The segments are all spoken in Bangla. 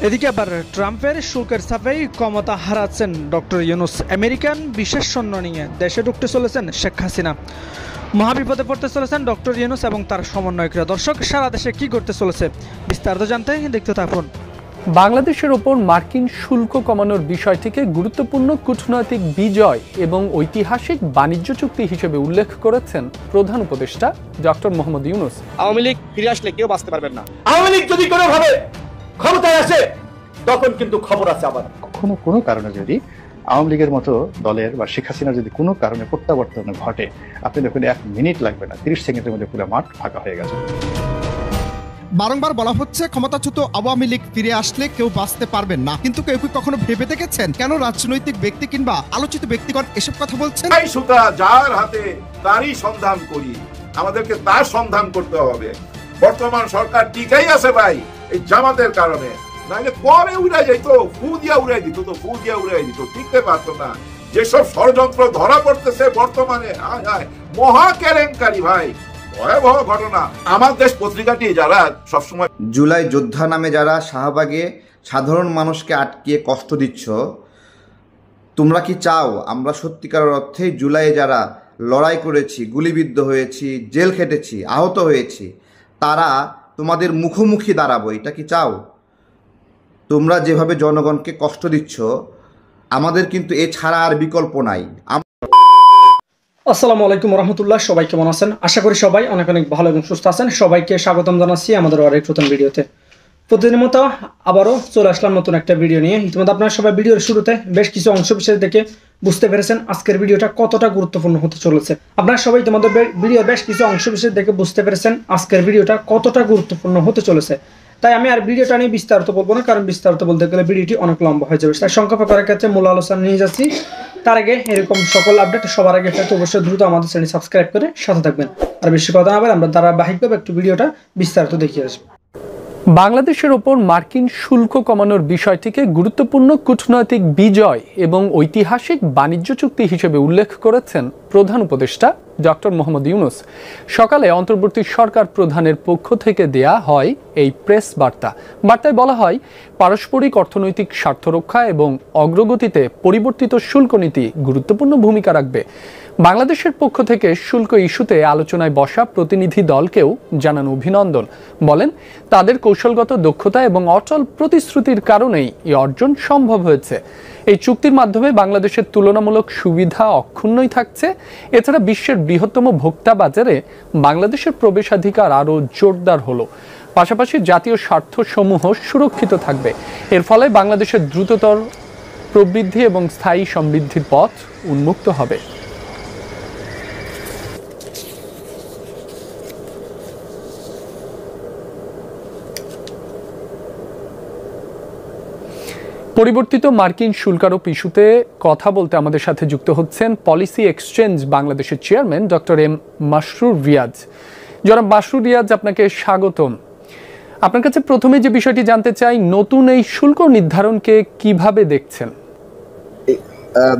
এদিকে আবার ট্রাম্পের শুল্কের চাপেই ক্ষমতা হারাচ্ছেন ডক্টর ইউনূস। আমেরিকান বিশেষ সৈন্য নিয়ে দেশে ঢুকতে চলেছেন শেখ হাসিনা। মহাবিপদে পড়তে চলেছেন ডক্টর ইউনূস এবং তার সমন্বয়করা। দর্শক, সারা দেশে কি করতে চলেছে বিস্তারিত জানতে দেখতে থাকুন। বাংলাদেশের ওপর মার্কিন শুল্ক কমানোর বিষয়টিকে গুরুত্বপূর্ণ কূটনৈতিক বিজয় এবং ঐতিহাসিক বাণিজ্য চুক্তি হিসেবে উল্লেখ করেছেন প্রধান উপদেষ্টা ডক্টর মোহাম্মদ ইউনূস। আওয়ামী লীগ ফিরে আসলে কেউ বাঁচতে পারবেন না। আওয়ামী লীগ যদি কোনোভাবে ক্ষমতায় আসে তখন কিন্তু খবর আছে। আবার কোনো কারণে যদি আওয়ামী লীগের মতো দলের বা শেখ হাসিনার যদি কোনো কারণে প্রত্যাবর্তন ঘটে, আপনি দেখুন 1 মিনিট লাগবে না, 30 সেকেন্ডের মধ্যে পুরো মাঠ ফাঁকা হয়ে গেছে। বারংবার বলা হচ্ছে ক্ষমতাচ্যুত আওয়ামী লীগ ফিরে আসলে কেউ বাঁচতে পারবেন না, কিন্তু কেউ কখনো ভেবে দেখেছেন কেন রাজনৈতিক ব্যক্তি কিংবা আলোচিত ব্যক্তিগণ এসব কথা বলছেন? যার হাতে তারই সন্ধান করি, আমাদেরকে তার সন্ধান করতে হবে। বর্তমান সরকার টিকাই আছে ভাই এই জামাতের কারণে, নাহলে পরে উড়াই যাইত, ফু দিয়া উড়াই দিত, টিকতে পারতো না। যেসব ষড়যন্ত্র ধরা পড়তেছে বর্তমানে, মহা কেলেঙ্কারি ভাই, ভয়াবহ ঘটনা। আমার দেশ পত্রিকাটি যারা সবসময় জুলাই যোদ্ধা নামে যারা শাহবাগে সাধারণ মানুষকে আটকিয়ে কষ্ট দিচ্ছ, তোমরা কি চাও আমরা সত্যিকার অর্থে জুলাইয়ে যারা লড়াই করেছি, গুলিবিদ্ধ হয়েছি, জেল খেটেছি, আহত হয়েছি, তারা তোমাদের মুখোমুখি দাঁড়াবো? এটা কি চাও? তোমরা যেভাবে জনগণকে কষ্ট দিচ্ছ, আমাদের কিন্তু এছাড়া আর বিকল্প নাই। আসসালামু আলাইকুম রহমতুল্লাহ। সবাই কেমন আছেন? আশা করি সবাই অনেক অনেক ভালো এবং সুস্থ আছেন। সবাইকে স্বাগতম জানাচ্ছি আমাদের আরেক নতুন ভিডিওতে। প্রতিদিনের মতো আবারও চলে আসলাম নতুন একটা ভিডিও নিয়ে। ইতিমধ্যে আপনারা সবাই ভিডিওর শুরুতে বেশ কিছু অংশ বিশেষ দেখে বুঝতে পেরেছেন আজকের ভিডিওটা কতটা গুরুত্বপূর্ণ হতে চলেছে। আপনারা সবাই ইতিমধ্যে ভিডিওর বেশ কিছু অংশ বিশেষ দেখে বুঝতে পেরেছেন আজকের ভিডিওটা কতটা গুরুত্বপূর্ণ হতে চলেছে। তাই আমি আর ভিডিওটা নিয়ে বিস্তারিত বলবো না, কারণ বিস্তারিত বলতে গেলে ভিডিওটি অনেক লম্বা হয়ে যাবে। তাই সংক্ষেপ করার ক্ষেত্রে মূল আলোচনা নিয়ে যাচ্ছি। তার আগে এরকম সকল আপডেট সবার আগে পেতে অবশ্যই দ্রুত আমাদের চ্যানেল সাবস্ক্রাইব করে সাথে থাকবেন। আর বেশি কথা না বলে আমরা ধারাবাহিকভাবে একটু ভিডিওটা বিস্তারিত দেখিয়ে আসবো। বাংলাদেশের ওপর মার্কিন শুল্ক কমানোর বিষয়টিকে গুরুত্বপূর্ণ কূটনৈতিক বিজয় এবং ঐতিহাসিক বাণিজ্য চুক্তি হিসেবে উল্লেখ করেছেন প্রধান উপদেষ্টা ডক্টর মোহাম্মদ ইউনূস। সকালে অন্তর্বর্তী সরকার প্রধানের পক্ষ থেকে দেয়া হয় এই প্রেস বার্তায় বলা হয়, পারস্পরিক অর্থনৈতিক স্বার্থ রক্ষা এবং অগ্রগতিতে পরিবর্তিত শুল্ক নীতি গুরুত্বপূর্ণ ভূমিকা রাখবে। বাংলাদেশের পক্ষ থেকে শুল্ক ইস্যুতে আলোচনায় বসা প্রতিনিধি দলকেও জানান অভিনন্দন। বলেন, তাদের কৌশলগত দক্ষতা এবং অটল প্রতিশ্রুতির কারণেই এই অর্জন সম্ভব হয়েছে। এই চুক্তির মাধ্যমে বাংলাদেশের তুলনামূলক সুবিধা অক্ষুণ্ণই থাকছে। এছাড়া বিশ্বের বৃহত্তম ভোক্তা বাজারে বাংলাদেশের প্রবেশাধিকার আরও জোরদার হলো। পাশাপাশি জাতীয় স্বার্থসমূহ সুরক্ষিত থাকবে। এর ফলে বাংলাদেশের দ্রুততর প্রবৃদ্ধি এবং স্থায়ী সমৃদ্ধির পথ উন্মুক্ত হবে। পরিবর্তিত মার্কিন শুল্কারোপ ইস্যুতে কথা বলতে আমাদের সাথে যুক্ত হচ্ছেন পলিসি এক্সচেঞ্জ বাংলাদেশের chairman doctor M Masrur Riaz. জনাব মাসরুর রিয়াজ, আপনাকে স্বাগতম। আপনার কাছে প্রথমে যে বিষয়টি জানতে চাই, নতুন এই শুল্ক নির্ধারণকে কিভাবে দেখছেন?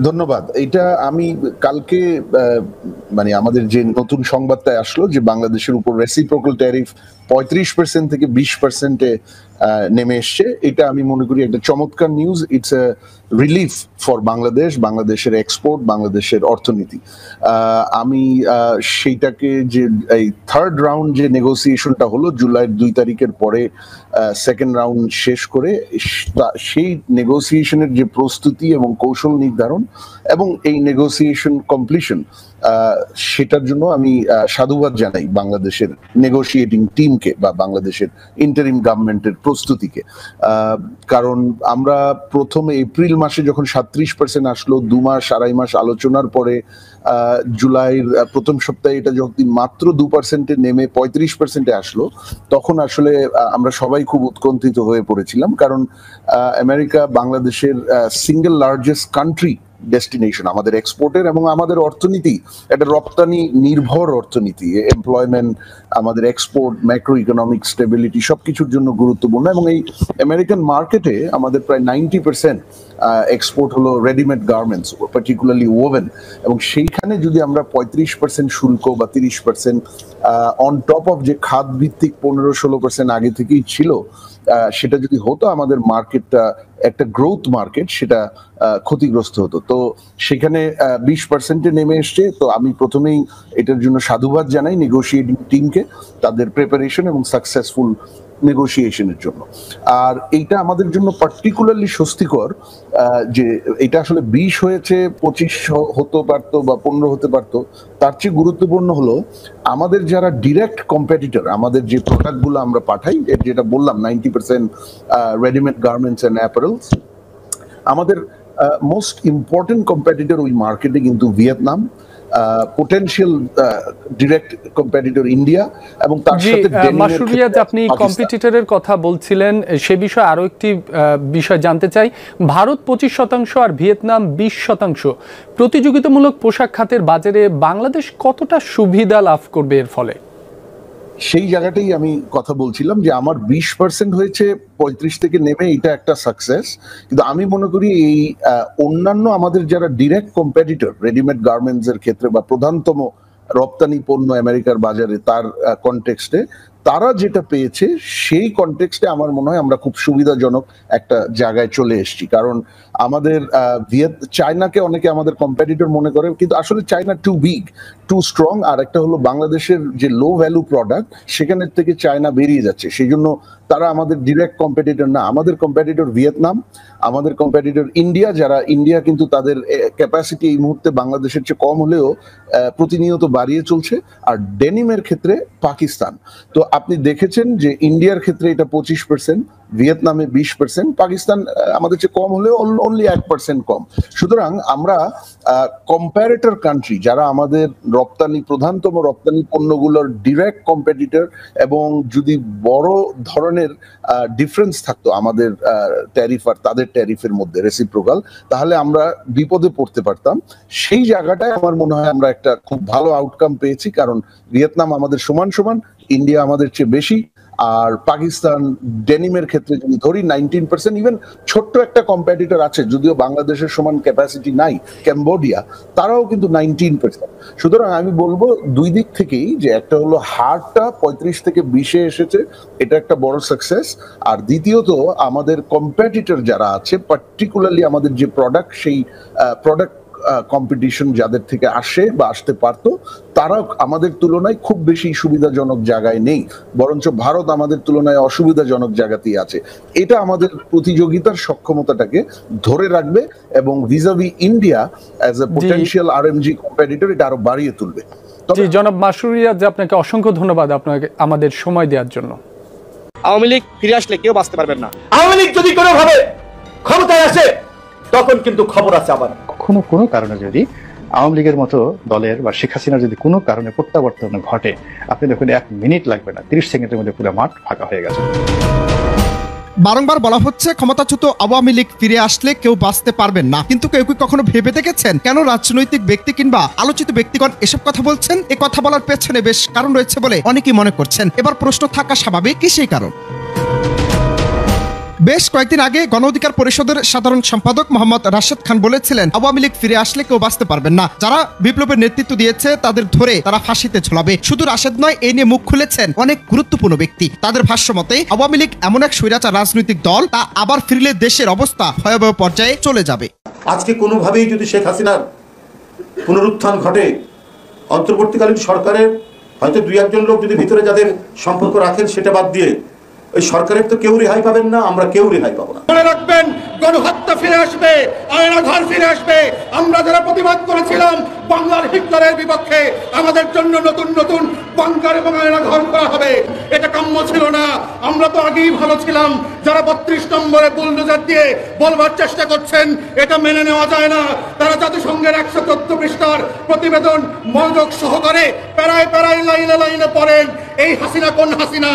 ধন্যবাদ। এটা আমি কালকে মানে আমাদের যে নতুন সংবাদটা আসলো যে বাংলাদেশের উপর রেসিপ্রোকাল ট্যারিফ 35% থেকে 20%-এ নেমে এসছে, এটা আমি মনে করি একটা চমৎকার news. It's a relief for বাংলাদেশের এক্সপোর্ট, বাংলাদেশের অর্থনীতি। আমি সেইটাকে যে এই থার্ড রাউন্ড যে নেগোসিয়েশনটা হলো জুলাইয়ের 2 তারিখের পরে সেকেন্ড রাউন্ড শেষ করে, সেই নেগোসিয়েশনের যে প্রস্তুতি এবং কৌশল নির্ধারণ এবং এই নেগোসিয়েশন কমপ্লিশন, সেটার জন্য আমি সাধুবাদ জানাই বাংলাদেশের নেগোসিয়েটিং টিমকে বা বাংলাদেশের ইন্টারিম গভর্নমেন্টের প্রস্তুতিকে। কারণ আমরা প্রথমে এপ্রিল মাসে যখন 37% আসলো, 2 মাস 2.5 মাস আলোচনার পরে জুলাইয়ের প্রথম সপ্তাহে এটা যখন মাত্র 2%-এ নেমে 35%-এ আসলো, তখন আসলে আমরা সবাই খুব উৎকণ্ঠিত হয়ে পড়েছিলাম। কারণ আমেরিকা বাংলাদেশের সিঙ্গেল লার্জেস্ট কান্ট্রি ডেস্টিনেশন আমাদের এক্সপোর্টের, এবং আমাদের অর্থনীতি একটা রপ্তানি নির্ভর অর্থনীতি। এমপ্লয়মেন্ট, আমাদের এক্সপোর্ট, ম্যাক্রো ইকোনমিক স্টেবিলিটি সবকিছুর জন্য গুরুত্বপূর্ণ। এবং এই আমেরিকান মার্কেটে আমাদের প্রায় 90% এক্সপোর্ট হলো রেডিমেড গার্মেন্টস, পার্টিকুলারলি ওভেন, এবং সেইখানে যদি আমরা 35% শুল্ক বা 30% অন টপ অফ যে খাত ভিত্তিক 15-16% আগে থেকেই ছিল, সেটা যদি হতো আমাদের মার্কেটটা একটা গ্রোথ মার্কেট, সেটা ক্ষতিগ্রস্ত হতো। তো সেখানে 20%-এ নেমে এসছে। তো আমি প্রথমেই এটার জন্য সাধুবাদ জানাই নেগোশিয়েটিং টিমকে, তাদের প্রিপারেশন এবং সাকসেসফুল নেগোসিয়েশনের জন্য। আর এইটা আমাদের জন্য পার্টিকুলারলি স্বস্তিকর যে এটা আসলে 20 হয়েছে, 25 হতে পারতো বা 15 হতে পারতো। তার চেয়ে গুরুত্বপূর্ণ হলো আমাদের যারা ডিরেক্ট কম্পিটিটর, আমাদের যে প্রোডাক্টগুলো আমরা পাঠাই, যেটা বললাম 90% রেডিমেড গার্মেন্টস অ্যান্ড অ্যাপারেলস, আমাদের মোস্ট ইম্পর্টেন্ট কম্পিটিটর ওই মার্কেটে কিন্তু Vietnam, potential direct competitor India, এবং তার সাথে মাসুদ রিয়াজ, আপনি কম্পিটিটরের কথা বলছিলেন, সে বিষয়ে আরো একটি বিষয় জানতে চাই। ভারত 25% আর ভিয়েতনাম 20%। প্রতিযোগিতামূলক পোশাক খাতের বাজারে বাংলাদেশ কতটা সুবিধা লাভ করবে এর ফলে? সেই জায়গাটাই আমি কথা বলছিলাম যে আমার 20% হয়েছে 35 থেকে নেমে, এটা একটা সাকসেস। কিন্তু আমি মনে করি এই অন্যান্য আমাদের যারা ডিরেক্ট কম্পিটিটর রেডিমেড গার্মেন্টস এর ক্ষেত্রে বা প্রধানতম রপ্তানি পণ্য আমেরিকার বাজারে, তার কনটেক্সটে তারা যেটা পেয়েছে, সেই কনটেক্সটে আমার মনে হয় আমরা খুব সুবিধাজনক একটা জায়গায় চলে এসেছি। কারণ আমাদের চায়নাকে অনেকে আমাদের কম্পিটিটর মনে করে, কিন্তু আসলে China too big, too strong. আর একটা হলো বাংলাদেশের যে লো ভ্যালু প্রোডাক্ট, সেখানের থেকে চায়না বেরিয়ে যাচ্ছে, সেই জন্য তারা আমাদের ডিরেক্ট কম্পিটিটর না। আমাদের কম্পিটিটর ভিয়েতনাম, আমাদের কম্পিটিটর ইন্ডিয়া, যারা ইন্ডিয়া কিন্তু তাদের ক্যাপাসিটি এই মুহূর্তে বাংলাদেশের চেয়ে কম হলেও প্রতিনিয়ত বাড়িয়ে চলছে। আর ডেনিমের ক্ষেত্রে পাকিস্তান। তো আপনি দেখেছেন যে ইন্ডিয়ার ক্ষেত্রে এটা 25%, ভিয়েতনামে 20%, পাকিস্তান আমাদের চেয়ে কম হলেও অনলি 1% কম। সুতরাং আমরা কম্প্যারেটর কান্ট্রি, যারা আমাদের রপ্তানি প্রধানতম রপ্তানি পণ্যগুলোর ডিরেক্ট কম্পিটিটর, এবং যদি বড় ধরনের ডিফারেন্স থাকতো আমাদের ট্যারিফ আর তাদের ট্যারিফের মধ্যে রেসিপ্রোকাল, তাহলে আমরা বিপদে পড়তে পারতাম। সেই জায়গাটায় আমার মনে হয় আমরা একটা খুব ভালো আউটকাম পেয়েছি, কারণ ভিয়েতনাম আমাদের সমান সমান, ইন্ডিয়া আমাদের চেয়ে বেশি, আর পাকিস্তান ডেনিমের ক্ষেত্রে যদি ধরি 19%। ইভেন ছোট্ট একটা কম্পিটিটর আছে, যদিও বাংলাদেশের সমান ক্যাপাসিটি নাই, ক্যাম্বোডিয়া, তারাও কিন্তু 19%। সুতরাং আমি বলবো দুই দিক থেকেই, যে একটা হলো হারটা 35 থেকে 20-এ এসেছে, এটা একটা বড় সাকসেস। আর দ্বিতীয়ত আমাদের কম্পিটিটর যারা আছে, পার্টিকুলারলি আমাদের যে প্রোডাক্ট, সেই প্রোডাক্ট কম্পিটিশন যাদের থেকে আসে বা আসতে পারতো, তারা আমাদের তুলনায় খুব বেশি সুবিধাজনক জায়গায় নেই, বরঞ্চ ভারত আমাদের তুলনায় অসুবিধাজনক জায়গাতেই আছে। এটা আমাদের প্রতিযোগিতার সক্ষমতাটাকে ধরে রাখবে, এবং vis a vis India as a potential RMG competitor এটা আরো বাড়িয়ে তুলবে। জি জনাব মাসুদ রিয়াজ, আপনাকে অসংখ্য ধন্যবাদ আপনাকে আমাদের সময় দেওয়ার জন্য। আওয়ামী লীগ ফিরে আসলে কেউ বাঁচতে পারবেন না। আওয়ামী লীগ যদি কোনোভাবে ক্ষমতায় আসে, তখন কিন্তু খবর আছে আবার। কোনো কারণে যদি আওয়ামী লীগের মতো দলের বা শেখ হাসিনার যদি কোনো কারণে প্রত্যাবর্তন ঘটে, আপনি দেখুন 1 মিনিট লাগবে না, 30 সেকেন্ডের মধ্যে পুরো মাঠ ফাঁকা হয়ে গেছে। বারংবার বলা হচ্ছে ক্ষমতাচ্যুত আওয়ামী লীগ ফিরে আসলে কেউ বাঁচতে পারবেন না, কিন্তু কেউ কি কখনো ভেবে দেখেছেন কেন রাজনৈতিক ব্যক্তি কিংবা আলোচিত ব্যক্তিগণ এসব কথা বলছেন? এ কথা বলার পেছনে বেশ কারণ রয়েছে বলে অনেকেই মনে করছেন। এবার প্রশ্ন থাকা স্বাভাবিক, কি সেই কারণ? বেশ কয়েকদিন আগে গণ অধিকার পরিষদের সাধারণ সম্পাদক মোহাম্মদ রাশেদ খান বলেছিলেন, আওয়ামী লীগ ফিরে আসলে কেউ বাঁচতে পারবেন না, যারা বিপ্লবের নেতৃত্ব দিয়েছে তাদের ধরে তারা ফাঁসিতে ঝোলাবে। শুধু রাশেদ নয়, এই নিয়ে মুখ খুলেছেন অনেক গুরুত্বপূর্ণ ব্যক্তি। তাদের ভাষ্য মতে আওয়ামী লীগ এমন এক স্বৈরাচার রাজনৈতিক দল, তা আবার ফিরলে দেশের অবস্থা ভয়াবহ পর্যায়ে চলে যাবে। আজকে কোনোভাবেই যদি শেখ হাসিনার পুনরুত্থান ঘটে, অন্তর্বর্তীকালীন সরকারের হয়তো 2-1 লোক যদি ভিতরে যাদের সম্পর্ক রাখেন, সেটা বাদ দিয়ে ওই সরকারের তো কেউ রেহাই পাবেন না, আমরা কেউ রেহাই পাবো না। মনে রাখবেন, গণহত্যা ফিরে আসবে, আয়না ঘর ফিরে আসবে। আমরা যারা প্রতিবাদ করেছিলাম বাংলার হিটলারের বিপক্ষে, আমাদের জন্য নতুন নতুন বাংকার এবং আয়না ঘর করা হবে, এটা কাম্য ছিল না। আমরা তো আগেই ভালো ছিলাম। যারা 32 নম্বরে বুলডোজার দিয়ে বলবার চেষ্টা করছেন, এটা মেনে নেওয়া যায় না। তারা জাতিসংঘের 114 পৃষ্ঠার প্রতিবেদন মনোযোগ সহকারে প্যারায় প্যারায় লাইনে লাইনে পড়েন। এই হাসিনা কোন হাসিনা?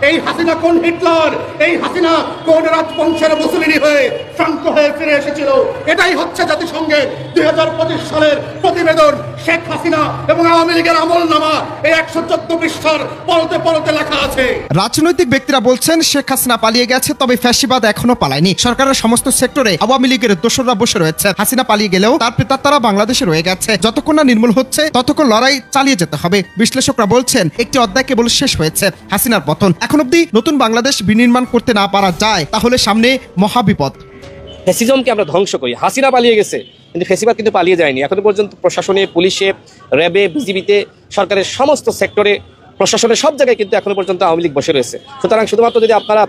এই হাসিনা কোন হিটলার? এই হাসিনা কোন রাজবংশের মুসলিনি হয়ে শান্ত হয়ে ফিরে এসেছিল। এটাই হচ্ছে জাতিসংঘের 2025 সালের প্রতিবেদন। শেখ হাসিনা এবং আওয়ামী লীগের আমলনামা এই 114 পৃষ্ঠার পরতে পরতে লেখা আছে। রাজনৈতিক ব্যক্তিরা বলছেন শেখ হাসিনা পালিয়ে গেছে, তবে ফ্যাসিবাদ এখনো পালায়নি। সরকারের সমস্ত সেক্টরে আওয়ামী লীগের দোসররা বসে রয়েছে। হাসিনা পালিয়ে গেলেও তার প্রেতাত্মারা বাংলাদেশে রয়ে গেছে। যতক্ষণ না নির্মূল হচ্ছে ততক্ষণ লড়াই চালিয়ে যেতে হবে। বিশ্লেষকরা বলছেন একটি অধ্যায় কেবল শেষ হয়েছে, হাসিনার পতন। এখন অব্দি নতুন বাংলাদেশ বিনির্মাণ করতে না পারা যায় তাহলে সামনে মহাবিপদ। ফ্যাসিজমকে আমরা ধ্বংস করি। হাসিনা পালিয়ে গেছে, কিন্তু ফ্যাসিবাদ কিন্তু পালিয়ে যায়নি। এখনো পর্যন্ত প্রশাসনে, পুলিশে, র্যাবে, বিজিবিতে, সরকারের সমস্ত সেক্টরে, প্রশাসনের সব জায়গায় কিন্তু এখনো পর্যন্ত আওয়ামী লীগ বসে রয়েছে। সুতরাং শুধুমাত্র যদি আপনারা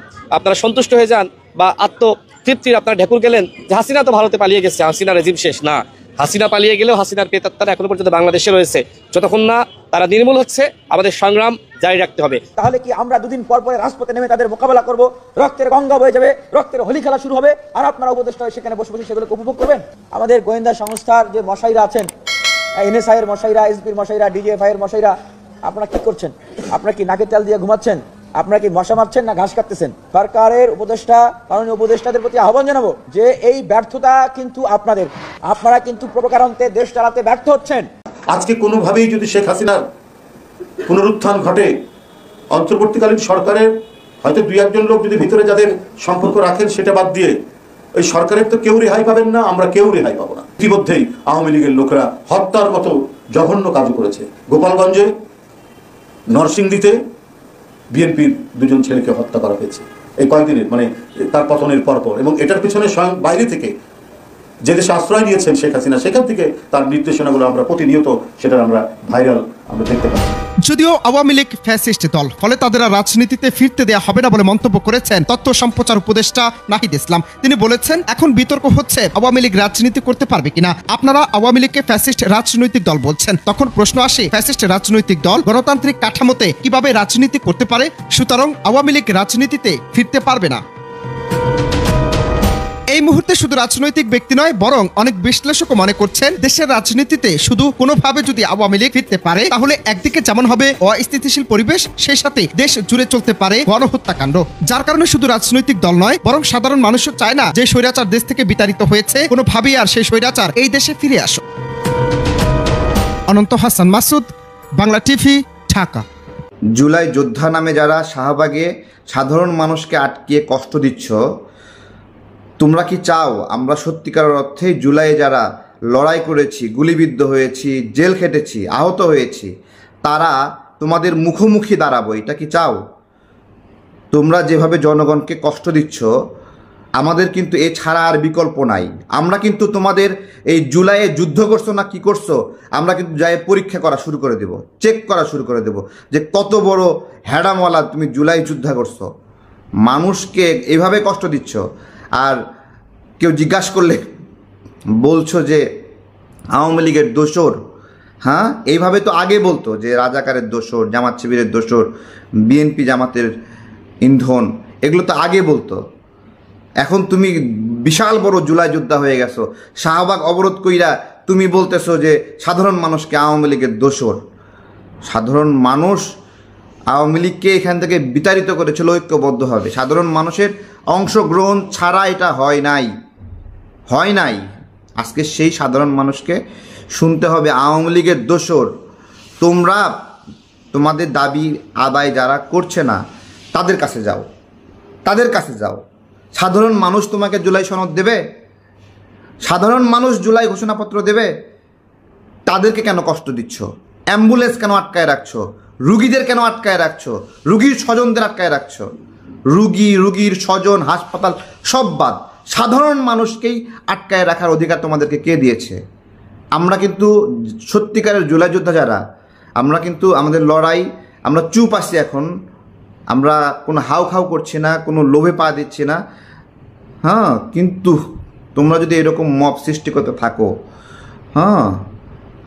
সন্তুষ্ট হয়ে যান বা আত্মতৃপ্তির আপনারা ঢেকুর গেলেন যে হাসিনা তো ভারতে পালিয়ে গেছে, হাসিনা রেজিম শেষ, না। হাসিনা পালিয়ে গেলেও হাসিনার প্রেতাত্মারা এখনো পর্যন্ত বাংলাদেশে রয়েছে। যতক্ষণ না তারা নির্মূল হচ্ছে আমাদের সংগ্রাম জারি রাখতে হবে। তাহলে কি আমরা দুদিন পর পরে রাজপথে নেমে তাদের মোকাবেলা করব? রক্তের গঙ্গা বয়ে যাবে, রক্তের হোলি খেলা শুরু হবে, আর আপনারা উপদেষ্টা হয়ে সেখানে বসে বসে সেগুলোকে উপভোগ করবেন? আমাদের গোয়েন্দা সংস্থার যে মশাইরা আছেন, এনএসআই এর মশাইরা, এসপির মশাইরা, ডিজিএফআই এর মশাইরা, আপনারা কি করছেন? আপনারা কি নাকে তেল দিয়ে ঘুমাচ্ছেন? আপনারা কি মশা মারছেন না ঘাস কাটতেছেন? সরকারের উপদেষ্টা, মাননীয় উপদেষ্টাদের প্রতি আহ্বান জানাবো যে এই ব্যর্থতা কিন্তু আপনাদের, আপনারা কিন্তু প্রকারান্তে দেশ চালাতে ব্যর্থ হচ্ছেন। আজকে কোনোভাবেই যদি শেখ হাসিনার পুনরুত্থান ঘটে, অন্তর্বর্তীকালীন সরকারের হয়তো 2-1 লোক যদি ভিতরে যাদের সম্পর্ক রাখেন সেটা বাদ দিয়ে ওই সরকারের তো কেউ রেহাই পাবেন না, আমরা কেউ রেহাই পাবো না। ইতিমধ্যেই আওয়ামী লীগের লোকেরা হত্যার মতো জঘন্য কাজ করেছে। গোপালগঞ্জে, নরসিংদীতে বিএনপির 2জন ছেলেকে হত্যা করা হয়েছে এই কয়েকদিনের, মানে তার পতনের পরপর। এবং এটার পিছনে স্বয়ং বাইরে থেকে যে দেশে আশ্রয় নিয়েছেন শেখ হাসিনা, সেখান থেকে তার নির্দেশনাগুলো আমরা প্রতিনিয়ত সেটা আমরা ভাইরাল আমরা দেখতে পাচ্ছি। যদিও আওয়ামী লীগ ফ্যাসিস্ট দল, ফলে তাদের আর রাজনীতিতে ফিরতে দেওয়া হবে না বলে মন্তব্য করেছেন তথ্য সম্প্রচার উপদেষ্টা নাহিদ ইসলাম। তিনি বলেছেন এখন বিতর্ক হচ্ছে আওয়ামী লীগ রাজনীতি করতে পারবে কিনা। আপনারা আওয়ামী লীগকে ফ্যাসিস্ট রাজনৈতিক দল বলছেন, তখন প্রশ্ন আসে ফ্যাসিস্ট রাজনৈতিক দল গণতান্ত্রিক কাঠামোতে কিভাবে রাজনীতি করতে পারে? সুতরাং আওয়ামী লীগ রাজনীতিতে ফিরতে পারবে না। এই মুহূর্তে শুধু রাজনৈতিক ব্যক্তি নয়, বরং অনেক বিশ্লেষকও মনে করছেন দেশের রাজনীতিতে শুধু কোনোভাবে যদি আওয়ামী লীগ ফিরতে পারে তাহলে একদিকে যেমন হবে অস্থিতিশীল পরিবেশ, সেই সাথে দেশ জুড়ে চলতে পারে গণহত্যাকাণ্ড। যার কারণে শুধু রাজনৈতিক দল নয়, বরং সাধারণ মানুষও চায় না যে স্বৈরাচার দেশ থেকে বিতাড়িত হয়েছে কোনোভাবেই আর সেই স্বৈরাচার এই দেশে ফিরে আসুক। অনন্ত হাসান মাসুদ, বাংলা টিভি, ঢাকা। জুলাই যোদ্ধা নামে যারা শাহবাগে সাধারণ মানুষকে আটকিয়ে কষ্ট দিচ্ছ, তোমরা কি চাও আমরা সত্যিকার অর্থে জুলাইয়ে যারা লড়াই করেছি, গুলিবিদ্ধ হয়েছি, জেল খেটেছি, আহত হয়েছি, তারা তোমাদের মুখোমুখি দাঁড়াবো? এটা কি চাও? তোমরা যেভাবে জনগণকে কষ্ট দিচ্ছ, আমাদের কিন্তু এ ছাড়া আর বিকল্প নাই। আমরা কিন্তু তোমাদের এই জুলাইয়ে যুদ্ধ করছো না কি করছো, আমরা কিন্তু যাই পরীক্ষা করা শুরু করে দেব, চেক করা শুরু করে দেব যে কত বড় হ্যাডামওয়ালা তুমি জুলাই যুদ্ধ করছো। মানুষকে এভাবে কষ্ট দিচ্ছ, আর কেউ জিজ্ঞাসা করলে বলছো যে আওয়ামী লীগের দোসর। হ্যাঁ, এইভাবে তো আগে বলতো যে রাজাকারের দোসর, জামাত শিবিরের দোসর, বিএনপি জামাতের ইন্ধন, এগুলো তো আগে বলতো। এখন তুমি বিশাল বড় জুলাই যোদ্ধা হয়ে গেছো। শাহবাগ অবরোধ কইরা তুমি বলতেছো যে সাধারণ মানুষকে আওয়ামী লীগের দোসর। সাধারণ মানুষ আওয়ামী লীগকে এখান থেকে বিতাড়িত করেছিল ঐক্যবদ্ধভাবে। সাধারণ মানুষের অংশগ্রহণ ছাড়া এটা হয় নাই। আজকে সেই সাধারণ মানুষকে শুনতে হবে আওয়ামী লীগের দোসর। তোমরা তোমাদের দাবি আদায় যারা করছে না তাদের কাছে যাও। সাধারণ মানুষ তোমাকে জুলাই সনদ দেবে? সাধারণ মানুষ জুলাই ঘোষণাপত্র দেবে? তাদেরকে কেন কষ্ট দিচ্ছ? অ্যাম্বুলেন্স কেন আটকায় রাখছো? রুগীদের কেন আটকায় রাখছো? রুগীর স্বজনদের আটকায় রাখছো? রুগীর স্বজন, হাসপাতাল সব বাদ, সাধারণ মানুষকেই আটকায় রাখার অধিকার তোমাদেরকে কে দিয়েছে? আমরা কিন্তু সত্যিকারের জুলাই যোদ্ধা যারা, আমরা কিন্তু আমাদের লড়াই, আমরা চুপ আছি এখন। আমরা কোনো হাউ করছি না, কোনো লোভে পা দিচ্ছি না। হ্যাঁ, কিন্তু তোমরা যদি এরকম মব সৃষ্টি করতে থাকো, হ্যাঁ,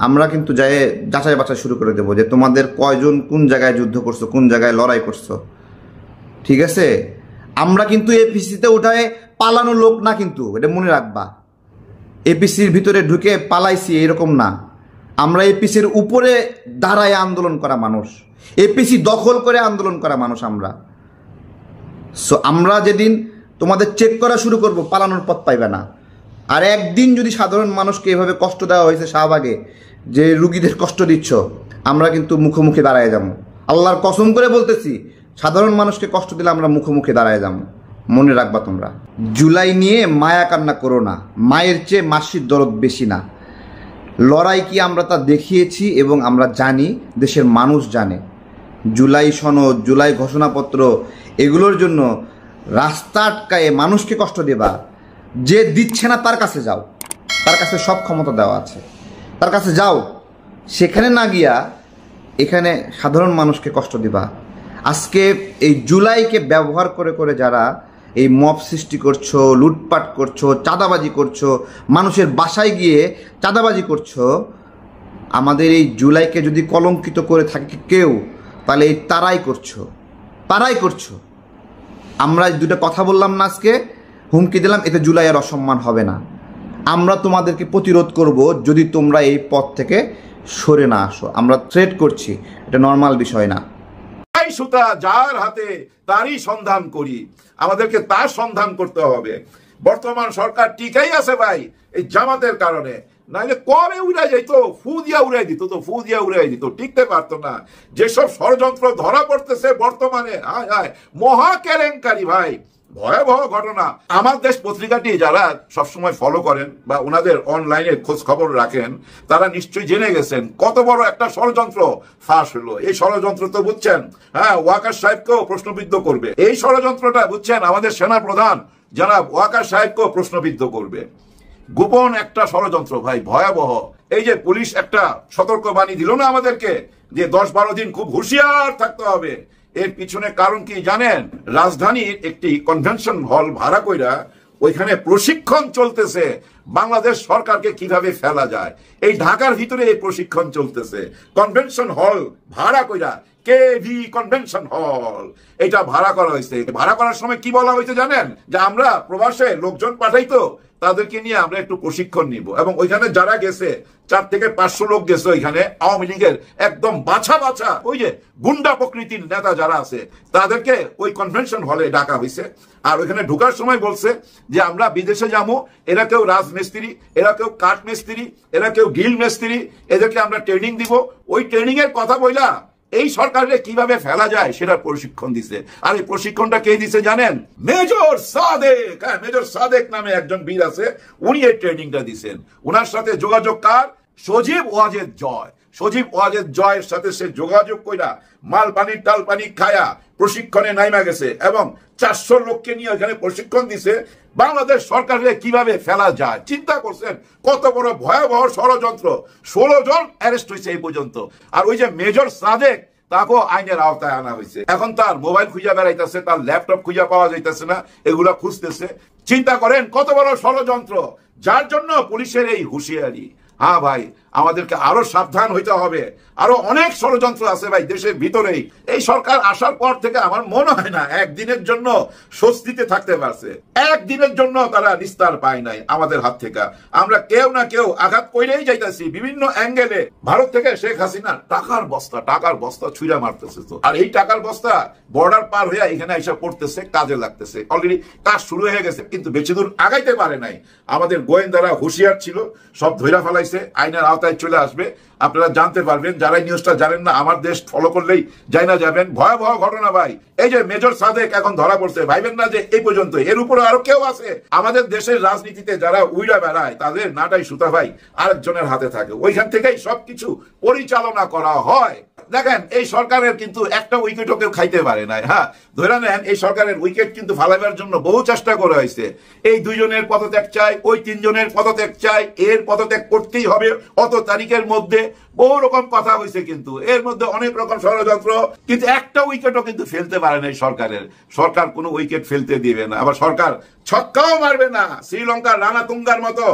আমরা কিন্তু যাচাই বাছাই শুরু করে দেবো যে তোমাদের কয়জন কোন জায়গায় যুদ্ধ করছো, কোন জায়গায় লড়াই করছো। ঠিক আছে? আমরা কিন্তু এপিসিতে উঠায় পালানো লোক না, কিন্তু এটা মনে রাখবা। এপিসির ভিতরে ঢুকে পালাইছি এরকম না, আমরা এপিসির উপরে দাঁড়ায় আন্দোলন করা মানুষ, এপিসি দখল করে আন্দোলন করা মানুষ আমরা। সো আমরা যেদিন তোমাদের চেক করা শুরু করব, পালানোর পথ পাইবে না। আর একদিন যদি সাধারণ মানুষকে এভাবে কষ্ট দেওয়া হয়েছে শাহবাগে, যে রুগীদের কষ্ট দিচ্ছ, আমরা কিন্তু মুখোমুখি দাঁড়ায় যাবো। আল্লাহর কসম করে বলতেছি, সাধারণ মানুষকে কষ্ট দিলে আমরা মুখোমুখি দাঁড়ায় যাবো। মনে রাখবা তোমরা, জুলাই নিয়ে মায়া কান্না করো না, মায়ের চেয়ে মাসির দরদ বেশি না। লড়াই কি আমরা তা দেখিয়েছি এবং আমরা জানি, দেশের মানুষ জানে। জুলাই সনদ, জুলাই ঘোষণাপত্র, এগুলোর জন্য রাস্তা আটকায়ে মানুষকে কষ্ট দেবা, যে দিচ্ছে না তার কাছে যাও, তার কাছে সব ক্ষমতা দেওয়া আছে, তার কাছে যাও। সেখানে না গিয়া এখানে সাধারণ মানুষকে কষ্ট দিবা। আজকে এই জুলাইকে ব্যবহার করে করে যারা এই মব সৃষ্টি করছো, লুটপাট করছো, চাঁদাবাজি করছো, মানুষের বাসায় গিয়ে চাঁদাবাজি করছো, আমাদের এই জুলাইকে যদি কলঙ্কিত করে থাকে কেউ, তাহলে এই তারাই করছো। আমরা দুটো কথা বললাম না আজকে, হুমকি দিলাম, এতে জুলাই আর অসম্মান হবে না। আমরা তোমাদেরকে প্রতিরোধ করব যদি তোমরা এই পথ থেকে সরে না আসো। আমরা থ্রেট করছি, এটা নর্মাল বিষয় না। সুতা যার হাতে তারই সন্ধান করি, আমাদেরকে তার সন্ধান করতে হবে। বর্তমান সরকার টিকাই আছে ভাই এই জামাতের কারণে, নাইলে কবে উড়ে যাইতো, ফু দিয়া উড়াই দিত, টিকতে পারতো না। যেসব ষড়যন্ত্র ধরা পড়তেছে বর্তমানে, মহা কেলেঙ্কারি ভাই, ভয়াবহ ঘটনা। আমার দেশ পত্রিকাটি যারা সবসময় ফলো করেন বা ওনাদের অনলাইনে খোঁজ খবর রাখেন, তারা নিশ্চয়ই জেনে গেছেন কত বড় একটা ষড়যন্ত্র ফাঁস হলো। এই ষড়যন্ত্র তো বুঝছেন, ওয়াকার সাহেবকেও প্রশ্নবিদ্ধ করবে। এই ষড়যন্ত্রটা বুঝছেন, আমাদের সেনা প্রধান জনাব ওয়াকার সাহেবকেও প্রশ্নবিদ্ধ করবে। গোপন একটা ষড়যন্ত্র ভাই, ভয়াবহ। এই যে পুলিশ একটা সতর্কবাণী দিল না আমাদেরকে, যে 10-12 দিন খুব হুঁশিয়ার থাকতে হবে, এর পিছনে কারণ কি জানেন? রাজধানীর একটি কনভেনশন হল ভাড়া কইরা ওইখানে প্রশিক্ষণ চলতেছে বাংলাদেশ সরকারকে কিভাবে ফেলা যায়। এই ঢাকার ভিতরে এই প্রশিক্ষণ চলতেছে, কনভেনশন হল ভাড়া কইরা, কেভি কনভেনশন হল, এটা ভাড়া করা হয়েছে। ভাড়া করার সময় কি বলা হয়েছে জানেন? যে আমরা প্রবাসে লোকজন পাঠাইতো, তাদেরকে নিয়ে আমরা একটু প্রশিক্ষণ নিব। এবং ওইখানে যারা গেছে 4 থেকে 500 লোক গেছে, ওইখানে আওয়ামী লীগের একদম বাছা ওই যে গুন্ডা প্রকৃতির নেতা যারা আছে, তাদেরকে ওই কনভেনশন হলে ডাকা হয়েছে। আর ওইখানে ঢোকার সময় বলছে যে আমরা বিদেশে যাবো, এরা কেউ রাজমিস্ত্রি, এরা কেউ কাঠ মিস্ত্রি, এরা কেউ গিল মিস্ত্রি, এদেরকে আমরা ট্রেনিং দিব। ওই ট্রেনিং এর কথা বইলা এই সরকারে কিভাবে ফেলা যায় সেটার প্রশিক্ষণ দিছে। আর এই প্রশিক্ষণটা কে দিছে জানেন? মেজর সাদেক। মেজর সাদেক নামে একজন বীর আছে, উনি এই ট্রেনিংটা দিছেন। ওনার সাথে যোগাযোগ কার? সজীব ওয়াজেদ জয়। সজীব ওয়াজেদ জয়ের সাথে সে যোগাযোগ কইরা মাল পানি টাল পানি খায়া প্রশিক্ষণে নাইমা গেছে এবং 400 লোককে নিয়ে এখানে প্রশিক্ষণ দিছে বাংলাদেশ সরকারে কিভাবে ফেলা যায়। চিন্তা করছেন কত বড় ভয়াবহ ষড়যন্ত্র। 16 জন অ্যারেস্ট হয়েছে এই পর্যন্ত। আর ওই যে মেজর সাদেক, তাকেও আইনের আওতায় আনা হয়েছে। এখন তার মোবাইল খুঁজে বেড়াইতেছে, তার ল্যাপটপ খুঁজে পাওয়া যাইতেছে না, এগুলা খুঁজতেছে। চিন্তা করেন কত বড় ষড়যন্ত্র, যার জন্য পুলিশের এই হুঁশিয়ারি। ভাই, আমাদেরকে আরো সাবধান হইতে হবে। আরো অনেক ষড়যন্ত্র আছে ভাই দেশের ভিতরেই। এই সরকার আসার পর থেকে আমার মনে হয় না একদিনের জন্য স্বস্তিতে থাকতে পারছে। একদিনের জন্য তারা নিস্তার পায় নাই আমাদের হাত থেকে। আমরা কেউ না কেউ আঘাত কইরেই যাইতেছি বিভিন্ন অ্যাঙ্গেলে। ভারত থেকে শেখ হাসিনা টাকার বস্তা ছুঁড়া মারতেছে। তো আর এই টাকার বস্তা বর্ডার পার হয়ে এখানে এসে পড়তেছে, কাজে লাগতেছে। অলরেডি কাজ শুরু হয়ে গেছে, কিন্তু বেশি দূর আগাইতে পারে নাই। আমাদের গোয়েন্দারা হুঁশিয়ার ছিল, সব ধইরা ফেলাইছে, আইনের আওতায় চলে আসবে। আপনারা জানতে পারবেন, যারা নিউজটা জানেন না, আমার দেশ ফলো করলেই যাই না যাবেন। ভয়াবহ ঘটনা ভাই। এই যে মেজর সাদেক এখন ধরা পড়ছে, ভাইবেন না যে এই পর্যন্ত, এর উপরে আরো কেউ আছে। আমাদের দেশের রাজনীতিতে যারা উইরা বেড়ায়, তাদের নাটাই সুতা ভাই আরেকজনের হাতে থাকে। ওইখান থেকেই সবকিছু পরিচালনা করা হয়। দেখেন, এই সরকারের কিন্তু একটা উইকেটও কেউ খাইতে পারে নাই। ধরে নেন এই সরকারের উইকেট কিন্তু ফালাইবার জন্য বহু চেষ্টা করা হয়েছে। এই 2 জনের পদত্যাগ চাই, ওই 3 জনের পদত্যাগ চাই, এর পদত্যাগ করতেই হবে অত তারিখের মধ্যে, বহু রকম কথা হয়েছে। কিন্তু এর মধ্যে অনেক রকম ষড়যন্ত্র, কিন্তু একটা উইকেটও কিন্তু ফেলতে পারে না এই সরকারের। সরকার কোনো উইকেট ফেলতে দিবে না। আবার সরকার ছক্কাও মারবে না, শ্রীলঙ্কার রানা তুঙ্গার মতো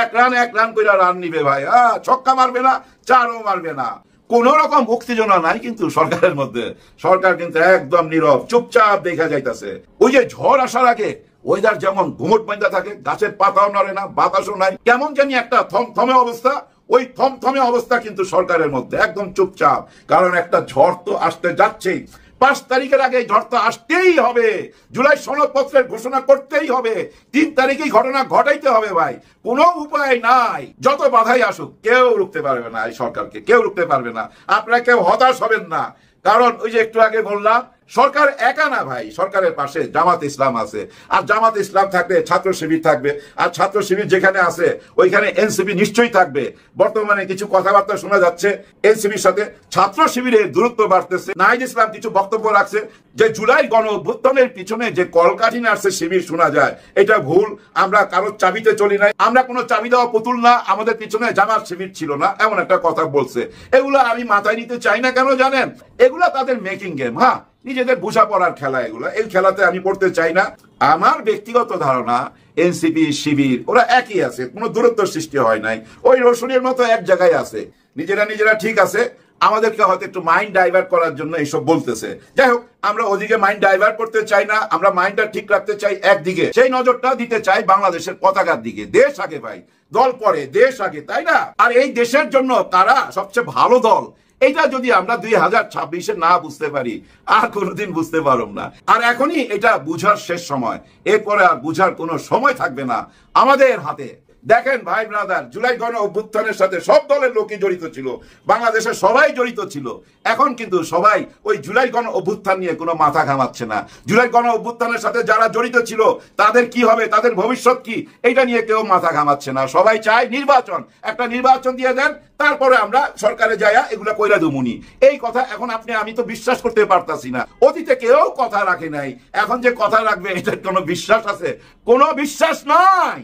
1 রান করে রান নিবে ভাই। ছক্কা মারবে না, 4ও মারবে না। কোন রকম উত্তেজনা নাই কিন্তু সরকারের মধ্যে। সরকার কিন্তু একদম নীরব, চুপচাপ দেখা যাইতেছে। ওই যে ঝড় আসার আগে ওয়েদার যেমন ঘুমট বাঁধা থাকে, গাছের পাতাও নড়ে না, বাতাসও নাই, কেমন জানি একটা থমথমে অবস্থা। ওই থমথমে অবস্থা কিন্তু সরকারের মধ্যে, একদম চুপচাপ। কারণ একটা ঝড় তো আসতে যাচ্ছেই। 5 তারিখের আগে এই ঝড়টা আসতেই হবে, জুলাই সনদপত্রের ঘোষণা করতেই হবে, 3 তারিখেই ঘটনা ঘটাইতে হবে ভাই, কোনো উপায় নাই। যত বাধাই আসুক কেউ রুখতে পারবে না, এই সরকারকে কেউ রুখতে পারবে না। আপনারা কেউ হতাশ হবেন না, কারণ ওই যে একটু আগে বললাম সরকার একা না ভাই, সরকারের পাশে জামাত ইসলাম আছে, আর জামাত ইসলাম থাকলে ছাত্র শিবির থাকবে, আর ছাত্র শিবির যেখানে আছে ওইখানে এনসিপি নিশ্চয়ই থাকবে। বর্তমানে কিছু কথাবার্তা শোনা যাচ্ছে এনসিপির সাথে ছাত্র শিবিরের দূরত্ব বাড়তেছে। নাহিদ ইসলাম কিছু বক্তব্য রাখছে যে জুলাই গণ অভ্যুত্থানের পিছনে যে কলকাঠি নাড়ছে শিবির শোনা যায়, এটা ভুল। আমরা কারোর চাবিতে চলি নাই, আমরা কোনো চাবি দেওয়া পুতুল না, আমাদের পিছনে জামাত শিবির ছিল না, এমন একটা কথা বলছে। এগুলো আমি মাথায় নিতে চাই না, কেন জানেন? এগুলা তাদের মেকিং গেম, হ্যাঁ, নিজেদের বোঝা পড়ার খেলা এগুলো, এই খেলাতে আমি পড়তে চাই না। আমার ব্যক্তিগত ধারণা এনসিপি শিবির ওরা একই আছে, কোনো দূরত্ব সৃষ্টি হয় নাই, ওই রসুনের মতো এক জায়গায় আছে, নিজেরা ঠিক আছে। আমাদেরকে হয়তো একটু মাইন্ড ডাইভার্ট করার জন্য এইসব বলতেছে। যাই হোক, আমরা ওদিকে মাইন্ড ডাইভার্ট করতে চাই না, আমরা মাইন্ডটা ঠিক রাখতে চাই একদিকে, সেই নজরটা দিতে চাই বাংলাদেশের পতাকার দিকে। দেশ আগে ভাই, দল পরে, দেশ আগে, তাই না? আর এই দেশের জন্য তারা সবচেয়ে ভালো দল, এইটা যদি আমরা 2026-এ না বুঝতে পারি আর কোনোদিন বুঝতে পারব না। আর এখনই এটা বুঝার শেষ সময়, এরপরে আর বুঝার কোনো সময় থাকবে না আমাদের হাতে। দেখেন ভাই ব্রাদার, জুলাই গণ অভ্যুত্থানের সাথে সব দলের লোকই জড়িত ছিল, বাংলাদেশের সবাই জড়িত ছিল। এখন কিন্তু সবাই ওই জুলাই গণ অভ্যুত্থান নিয়ে কোনো মাথা ঘামাচ্ছে না। জুলাই গণ অভ্যুত্থানের সাথে যারা জড়িত ছিল তাদের কি হবে, তাদের ভবিষ্যৎ কি, এটা নিয়ে কেউ মাথা ঘামাচ্ছে না। সবাই চায় নির্বাচন, একটা নির্বাচন দিয়ে দেন, তারপরে আমরা সরকারে যাইয়া এগুলা কইরা দুমুনি। এই কথা এখন আমি তো বিশ্বাস করতে পারতাছি না। অতীতে কেউ কথা রাখে নাই, এখন যে কথা রাখবে এটার কোনো বিশ্বাস আছে? কোনো বিশ্বাস নাই।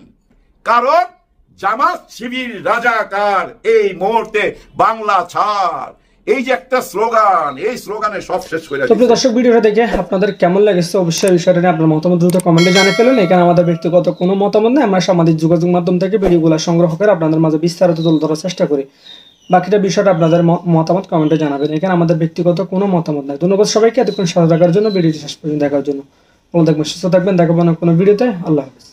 কারণ জামাত শিবির রাজাকার, এই মুহূর্তে বাংলা ছাড়, এই যে একটা স্লোগান, এই স্লোগানে সব শেষ করে দিয়েছে। দর্শক, ভিডিওটা দেখে আপনাদের কেমন লেগেছে অবশ্যই বিষয়টা নিয়ে আপনার মতামত দ্রুত কমেন্টে জানিয়ে ফেলুন। এখানে আমাদের ব্যক্তিগত কোনো মতামত নেই, আমরা সামাজিক যোগাযোগ মাধ্যম থেকে ভিডিওগুলো সংগ্রহ করে আপনাদের মাঝে বিস্তারিত তুলে ধরার চেষ্টা করি। বাকিটা বিষয়টা আপনাদের মতামত কমেন্টে জানাবেন। এখানে আমাদের ব্যক্তিগত কোনো মতামত নাই। ধন্যবাদ সবাইকে এতক্ষণ সাথে থাকার জন্য, ভিডিওটি শেষ পর্যন্ত দেখার জন্য। ভালো থাকবেন, সুস্থ থাকবেন, দেখাবো না কোনো ভিডিওতে। আল্লাহ হাফেজ।